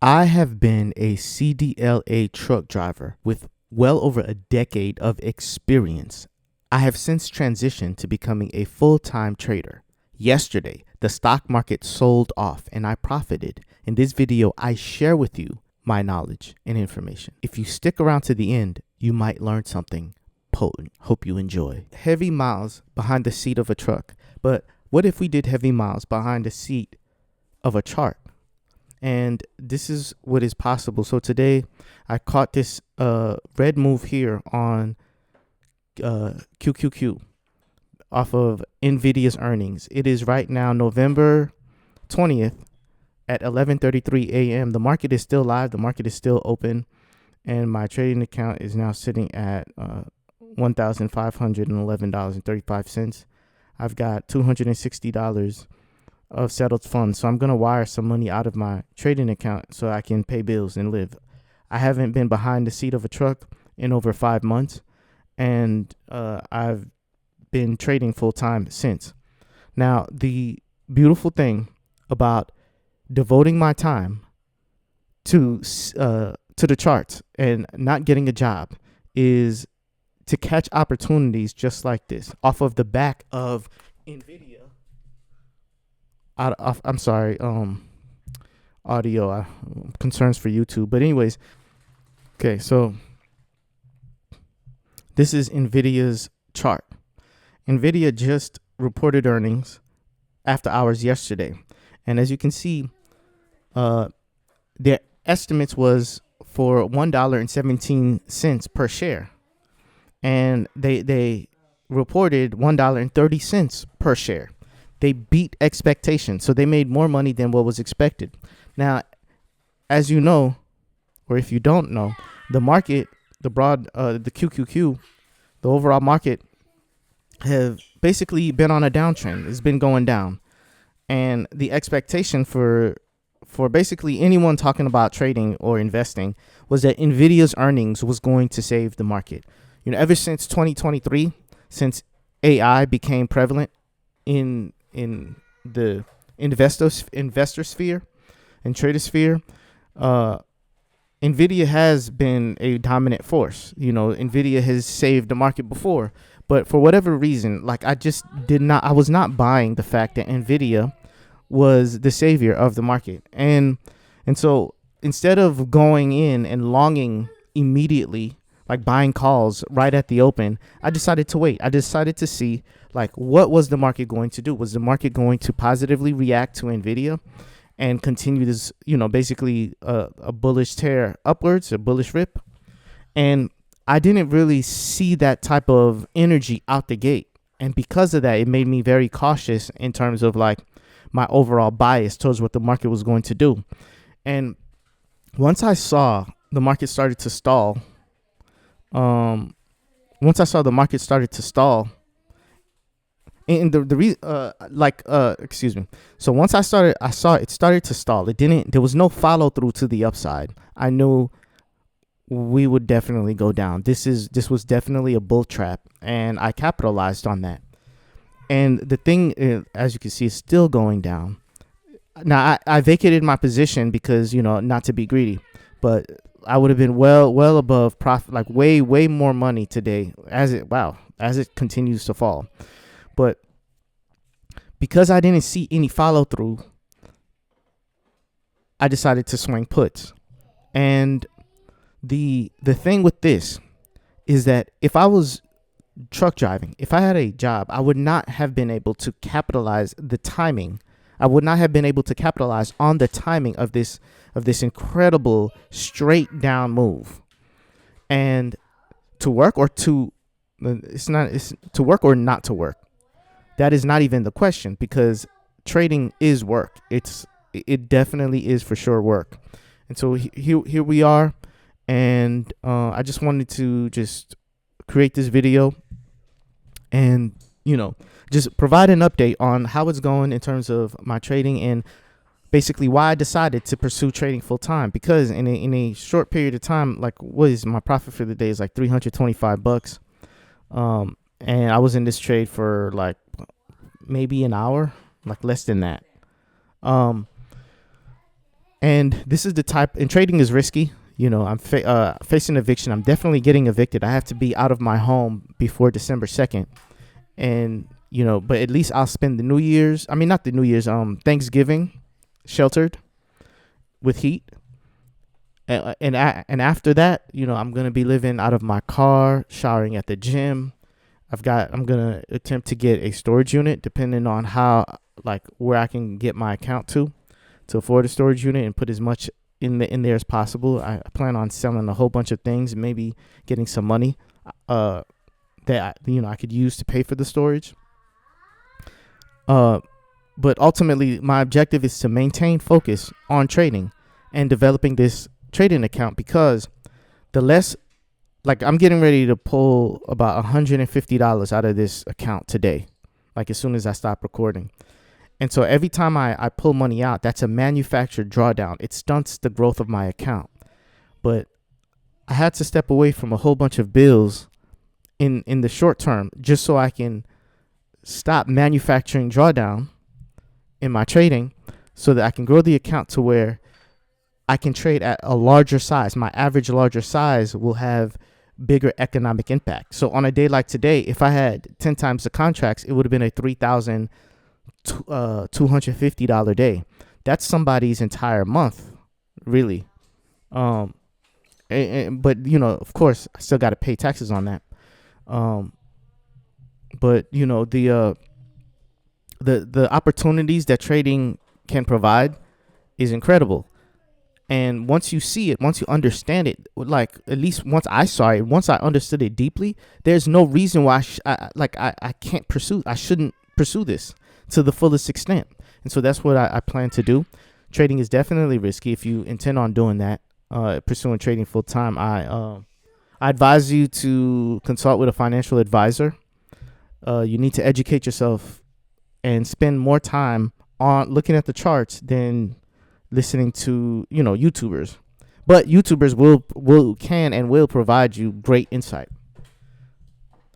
I have been a CDL-A truck driver with well over a decade of experience. I have since transitioned to becoming a full-time trader. Yesterday, the stock market sold off and I profited. In this video, I share with you my knowledge and information. If you stick around to the end, you might learn something potent. Hope you enjoy. Heavy miles behind the seat of a truck. But what if we did heavy miles behind the seat of a chart? And this is what is possible. So today I caught this red move here on QQQ off of NVIDIA's earnings. It is right now November 20th at 11:33 a.m. The market is still live. The market is still open. And my trading account is now sitting at $1,511.35. I've got $260 of settled funds. So I'm going to wire some money out of my trading account so I can pay bills and live. I haven't been behind the seat of a truck in over 5 months, and I've been trading full time since. Now, the beautiful thing about devoting my time to the charts and not getting a job is to catch opportunities just like this off of the back of NVIDIA. I'm sorry, audio concerns for YouTube. But anyways, okay, so this is NVIDIA's chart. NVIDIA just reported earnings after hours yesterday. And as you can see, their estimates was for $1.17 per share. And they reported $1.30 per share. They beat expectations, so they made more money than what was expected. Now, as you know, or if you don't know, the market, the QQQ, the overall market have basically been on a downtrend. It's been going down. And the expectation for basically anyone talking about trading or investing was that NVIDIA's earnings was going to save the market. You know, ever since 2023, since AI became prevalent in the investor sphere and trader sphere, NVIDIA has been a dominant force. You know, NVIDIA has saved the market before, but for whatever reason, like I was not buying the fact that NVIDIA was the savior of the market. And so instead of going in and longing immediately, like buying calls right at the open, I decided to wait. I decided to see like what was the market going to do? Was the market going to positively react to NVIDIA and continue this, basically a bullish tear upwards, a bullish rip? And I didn't really see that type of energy out the gate. And because of that, it made me very cautious in terms of like my overall bias towards what the market was going to do. And once I saw the market started to stall, and the reason, excuse me. So once I saw it started to stall. There was no follow through to the upside. I knew we would definitely go down. This was definitely a bull trap, and I capitalized on that. And the thing, as you can see, is still going down. Now I vacated my position because, not to be greedy, but I would have been well above profit, like way more money today as it continues to fall. But because I didn't see any follow through, I decided to swing puts. And the thing with this is that if I was truck driving, if I had a job, I would not have been able to capitalize the timing. I would not have been able to capitalize on the timing of this incredible straight down move. And to work or to work or not to work. That is not even the question, because trading is work. It definitely is for sure work. And so here we are. And I just wanted to just create this video and, just provide an update on how it's going in terms of my trading and basically why I decided to pursue trading full time. Because in a short period of time, like what is my profit for the day is like $325. And I was in this trade for like maybe an hour, like less than that. And this is the type, and trading is risky. I'm facing eviction. I'm definitely getting evicted. I have to be out of my home before December 2nd. And, but at least I'll spend the New Year's, I mean, not the New Year's, Thanksgiving sheltered with heat. And after that, I'm going to be living out of my car, showering at the gym. I'm going to attempt to get a storage unit depending on where I can get my account to afford a storage unit and put as much in there as possible. I plan on selling a whole bunch of things, maybe getting some money that I could use to pay for the storage. But ultimately, my objective is to maintain focus on trading and developing this trading account, because I'm getting ready to pull about $150 out of this account today, like as soon as I stop recording. And so every time I pull money out, that's a manufactured drawdown. It stunts the growth of my account. But I had to step away from a whole bunch of bills in the short term just so I can stop manufacturing drawdown in my trading, so that I can grow the account to where I can trade at a larger size. My average larger size will have bigger economic impact. So on a day like today, if I had 10 times the contracts, it would have been a $3,250 day. That's somebody's entire month, really. But of course, I still got to pay taxes on that. But the opportunities that trading can provide is incredible. And once you see it, once you understand it, like at least once I saw it, once I understood it deeply, there's no reason why I shouldn't pursue this to the fullest extent. And so that's what I plan to do. Trading is definitely risky. If you intend on doing that, pursuing trading full time, I advise you to consult with a financial advisor. You need to educate yourself and spend more time on looking at the charts than listening to YouTubers. But YouTubers can and will provide you great insight.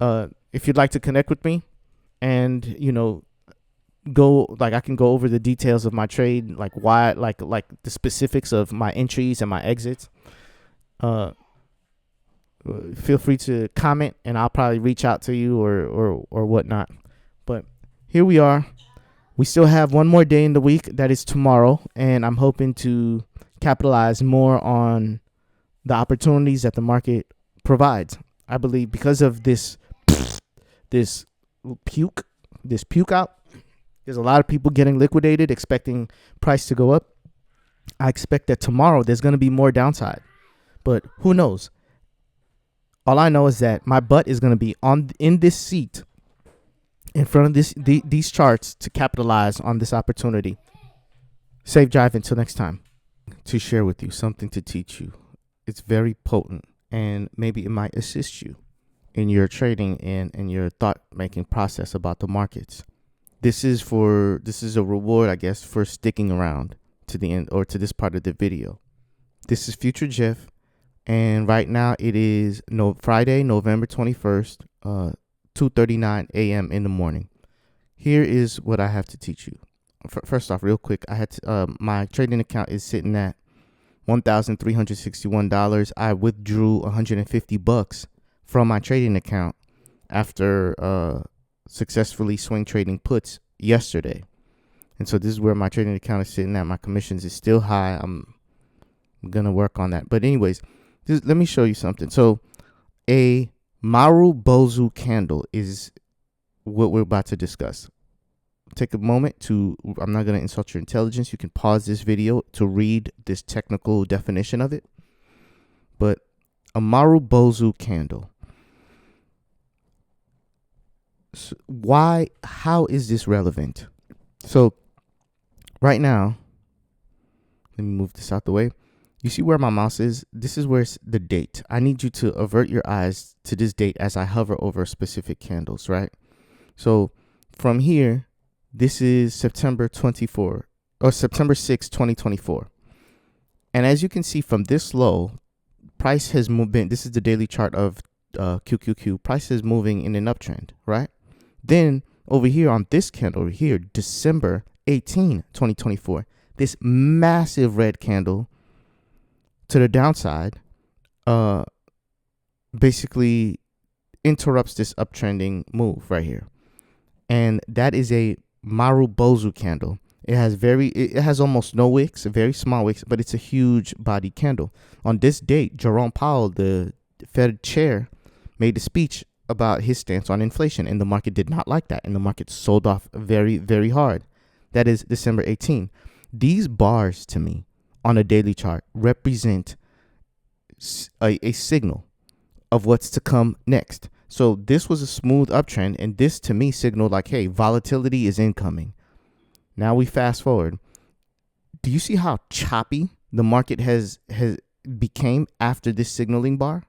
If you'd like to connect with me and I can go over the details of my trade, like why, like the specifics of my entries and my exits, feel free to comment and I'll probably reach out to you or whatnot. But here we are. We still have one more day in the week, that is tomorrow, and I'm hoping to capitalize more on the opportunities that the market provides. I believe because of this puke out, there's a lot of people getting liquidated, expecting price to go up. I expect that tomorrow there's going to be more downside, but who knows? All I know is that my butt is going to be in this seat in front of these charts to capitalize on this opportunity. Safe drive until next time. To share with you something to teach you. It's very potent, and maybe it might assist you in your trading and in your thought-making process about the markets. This is a reward, I guess, for sticking around to the end or to this part of the video. This is Future Jeff, and right now it is Friday, November 21st, 2:39 a.m. in the morning. Here is what I have to teach you. First off, real quick, my trading account is sitting at $1,361. I withdrew $150 from my trading account after successfully swing trading puts yesterday. And so this is where my trading account is sitting at. My commissions is still high. I'm going to work on that. But anyways, let me show you something. So a Maru Bozu candle is what we're about to discuss. Take a moment I'm not going to insult your intelligence. You can pause this video to read this technical definition of it. But a Maru Bozu candle. So how is this relevant? So right now, let me move this out the way. You see where my mouse is? This is where it's the date. I need you to avert your eyes to this date as I hover over specific candles, right? So from here, this is September 6, 2024. And as you can see from this low, price has moved in. This is the daily chart of QQQ. Price is moving in an uptrend, right? Then over here on this candle over here, December 18, 2024, this massive red candle to the downside basically interrupts this uptrending move right here. And that is a Marubozu candle. It has almost no wicks, very small wicks, but it's a huge body candle. On this date, Jerome Powell, the Fed chair, made a speech about his stance on inflation, and the market did not like that, and the market sold off very, very hard. That is December 18. These bars to me on a daily chart represent a signal of what's to come next. So this was a smooth uptrend, and this to me signaled like, hey, volatility is incoming. Now we fast forward. Do you see how choppy the market has became after this signaling bar?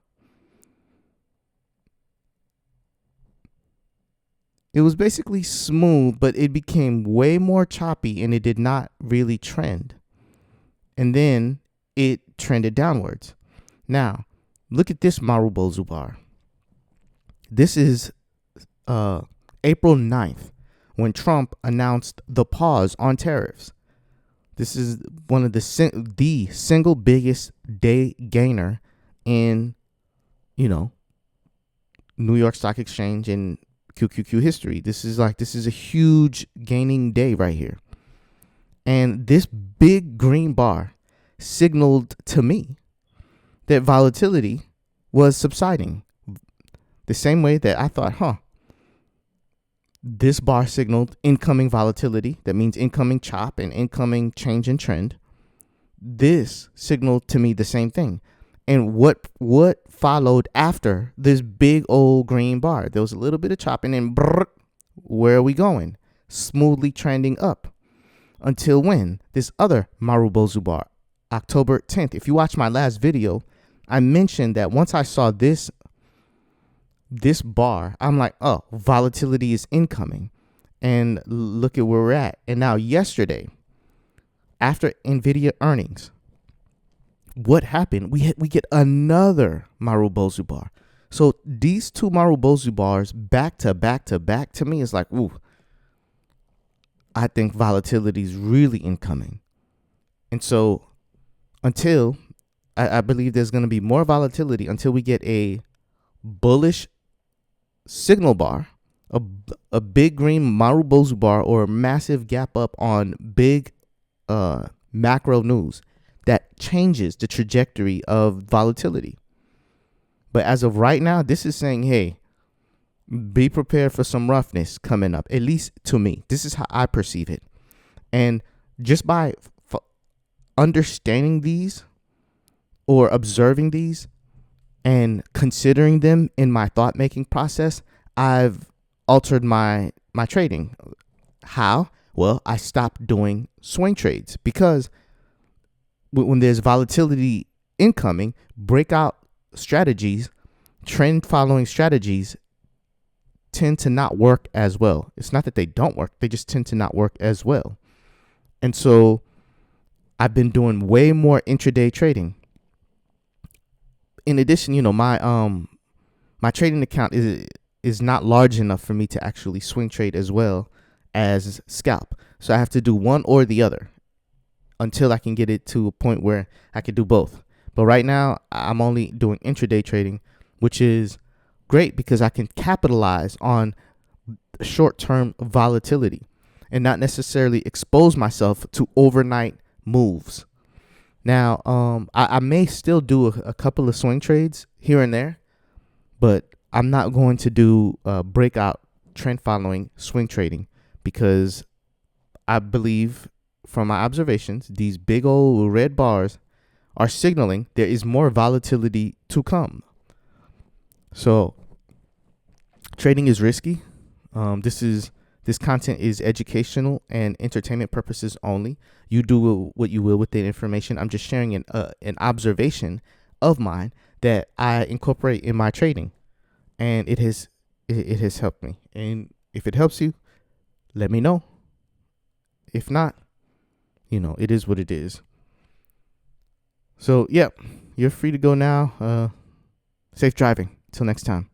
It was basically smooth, but it became way more choppy, and it did not really trend. And then it trended downwards. Now, look at this Marubozu bar. This is April 9th, when Trump announced the pause on tariffs. This is one of the single biggest day gainer in, New York Stock Exchange and QQQ history. This is a huge gaining day right here. And this big green bar signaled to me that volatility was subsiding. The same way that I thought, this bar signaled incoming volatility. That means incoming chop and incoming change in trend. This signaled to me the same thing. And what followed after this big old green bar? There was a little bit of chop, and then where are we going? Smoothly trending up. Until when? This other Marubozu bar, October 10th. If you watch my last video, I mentioned that once I saw this bar, I'm like, oh, volatility is incoming. And look at where we're at. And now yesterday, after NVIDIA earnings, what happened? We get another Marubozu bar. So these two Marubozu bars back to back to me is like, ooh, I think volatility is really incoming. And so until I believe there's going to be more volatility until we get a bullish signal bar, a big green Marubozu bar, or a massive gap up on big macro news that changes the trajectory of volatility. But as of right now, this is saying, hey, be prepared for some roughness coming up, at least to me. This is how I perceive it. And just by understanding these or observing these and considering them in my thought-making process, I've altered my trading. How? Well, I stopped doing swing trades because when there's volatility incoming, breakout strategies, trend following strategies tend to not work as well. It's not that they don't work, they just tend to not work as well. And so I've been doing way more intraday trading. In addition, my trading account is not large enough for me to actually swing trade as well as scalp. So I have to do one or the other until I can get it to a point where I can do both. But right now, I'm only doing intraday trading, which is great because I can capitalize on short-term volatility and not necessarily expose myself to overnight moves. Now, I may still do a couple of swing trades here and there, but I'm not going to do breakout trend following swing trading because I believe from my observations, these big old red bars are signaling there is more volatility to come. So trading is risky. This content is educational and entertainment purposes only. You do what you will with the information. I'm just sharing an observation of mine that I incorporate in my trading, and it has helped me. And if it helps you, let me know. If not, it is what it is. So, yeah, you're free to go now. Safe driving. Till next time.